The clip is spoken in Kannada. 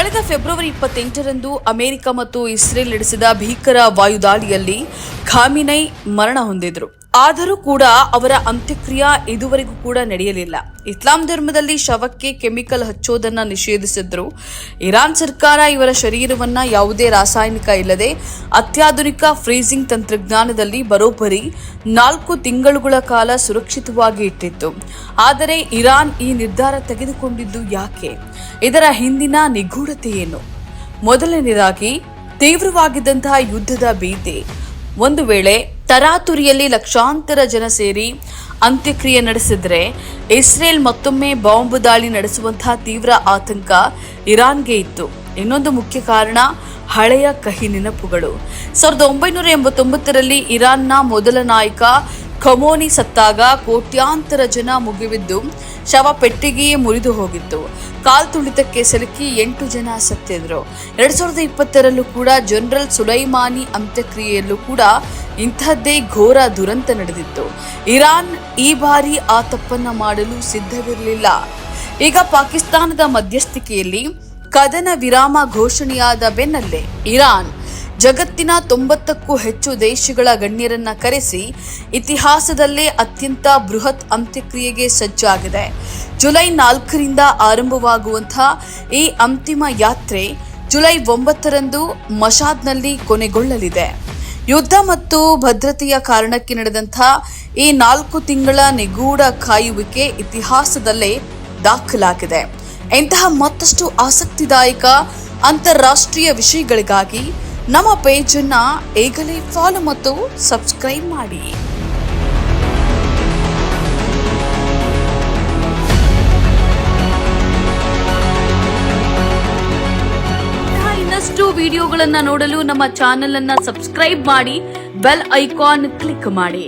ಕಳೆದ ಫೆಬ್ರವರಿ 28ರಂದು ಅಮೆರಿಕ ಮತ್ತು ಇಸ್ರೇಲ್ ನಡೆಸಿದ ಭೀಕರ ವಾಯುದಾಳಿಯಲ್ಲಿ ಖಾಮಿನೈ ಮರಣ ಹೊಂದಿದ್ರು. ಆದರೂ ಕೂಡ ಅವರ ಅಂತ್ಯಕ್ರಿಯೆ ಇದುವರೆಗೂ ಕೂಡ ನಡೆಯಲಿಲ್ಲ. ಇಸ್ಲಾಂ ಧರ್ಮದಲ್ಲಿ ಶವಕ್ಕೆ ಕೆಮಿಕಲ್ ಹಚ್ಚೋದನ್ನ ನಿಷೇಧಿಸಿದ್ರು. ಇರಾನ್ ಸರ್ಕಾರ ಇವರ ಶರೀರವನ್ನ ಯಾವುದೇ ರಾಸಾಯನಿಕ ಇಲ್ಲದೆ ಅತ್ಯಾಧುನಿಕ ಫ್ರೀಜಿಂಗ್ ತಂತ್ರಜ್ಞಾನದಲ್ಲಿ ಬರೋಬ್ಬರಿ 4 ತಿಂಗಳುಗಳ ಕಾಲ ಸುರಕ್ಷಿತವಾಗಿ ಇಟ್ಟಿತ್ತು. ಆದರೆ ಇರಾನ್ ಈ ನಿರ್ಧಾರ ತೆಗೆದುಕೊಂಡಿದ್ದು ಯಾಕೆ? ಇದರ ಹಿಂದಿನ ನಿಗೂಢತೆ ಏನು? ಮೊದಲನೇದಾಗಿ, ತೀವ್ರವಾಗಿದ್ದಂತಹ ಯುದ್ಧದ ಭೀತಿ. ಒಂದು ವೇಳೆ ತರಾತುರಿಯಲ್ಲಿ ಲಕ್ಷಾಂತರ ಜನ ಸೇರಿ ಅಂತ್ಯಕ್ರಿಯೆ ನಡೆಸಿದ್ರೆ ಇಸ್ರೇಲ್ ಮತ್ತೊಮ್ಮೆ ಬಾಂಬ್ ದಾಳಿ ನಡೆಸುವಂತಹ ತೀವ್ರ ಆತಂಕ ಇರಾನ್ಗೆ ಇತ್ತು. ಇನ್ನೊಂದು ಮುಖ್ಯ ಕಾರಣ ಹಳೆಯ ಕಹಿ ನೆನಪುಗಳು. 1989ರಲ್ಲಿ ಇರಾನ್ನ ಮೊದಲ ನಾಯಕ ಖಮೋನಿ ಸತ್ತಾಗ ಕೋಟ್ಯಾಂತರ ಜನ ಮುಗಿಬಿದ್ದು ಶವ ಪೆಟ್ಟಿಗೆಯೇ ಮುರಿದು ಹೋಗಿತ್ತು. ಕಾಲ್ತುಳಿತಕ್ಕೆ ಸಿಲುಕಿ 8 ಜನ ಸತ್ತಿದ್ರು. 2020ರಲ್ಲೂ ಕೂಡ ಜನರಲ್ ಸುಲೈಮಾನಿ ಅಂತ್ಯಕ್ರಿಯೆಯಲ್ಲೂ ಕೂಡ ಇಂಥದ್ದೇ ಘೋರ ದುರಂತ ನಡೆದಿತ್ತು. ಇರಾನ್ ಈ ಬಾರಿ ಆ ತಪ್ಪನ್ನ ಮಾಡಲು ಸಿದ್ಧವಿರಲಿಲ್ಲ. ಈಗ ಪಾಕಿಸ್ತಾನದ ಮಧ್ಯಸ್ಥಿಕೆಯಲ್ಲಿ ಕದನ ವಿರಾಮ ಘೋಷಣೆಯಾದ ಬೆನ್ನಲ್ಲೇ ಇರಾನ್ ಜಗತ್ತಿನ 90ಕ್ಕೂ ಹೆಚ್ಚು ದೇಶಗಳ ಗಣ್ಯರನ್ನ ಕರೆಸಿ ಇತಿಹಾಸದಲ್ಲೇ ಅತ್ಯಂತ ಬೃಹತ್ ಅಂತ್ಯಕ್ರಿಯೆಗೆ ಸಜ್ಜಾಗಿದೆ. ಜುಲೈ 4ರಿಂದ ಆರಂಭವಾಗುವಂತಹ ಈ ಅಂತಿಮ ಯಾತ್ರೆ ಜುಲೈ 9ರಂದು ಮಶಾದ್ನಲ್ಲಿ ಕೊನೆಗೊಳ್ಳಲಿದೆ. ಯುದ್ಧ ಮತ್ತು ಭದ್ರತೆಯ ಕಾರಣಕ್ಕೆ ನಡೆದಂತಹ ಈ 4 ತಿಂಗಳ ನಿಗೂಢ ಕಾಯುವಿಕೆ ಇತಿಹಾಸದಲ್ಲೇ ದಾಖಲಾಗಿದೆ. ಇಂತಹ ಮತ್ತಷ್ಟು ಆಸಕ್ತಿದಾಯಕ ಅಂತಾರಾಷ್ಟ್ರೀಯ ವಿಷಯಗಳಿಗಾಗಿ ನಮ್ಮ ಪೇಜನ್ನು ಈಗಲೇ ಫಾಲೋ ಮತ್ತು ಸಬ್ಸ್ಕ್ರೈಬ್ ಮಾಡಿ. ಇನ್ನಷ್ಟು ವಿಡಿಯೋಗಳನ್ನು ನೋಡಲು ನಮ್ಮ ಚಾನೆಲ್ ಅನ್ನು ಸಬ್ಸ್ಕ್ರೈಬ್ ಮಾಡಿ, ಬೆಲ್ ಐಕಾನ್ ಕ್ಲಿಕ್ ಮಾಡಿ.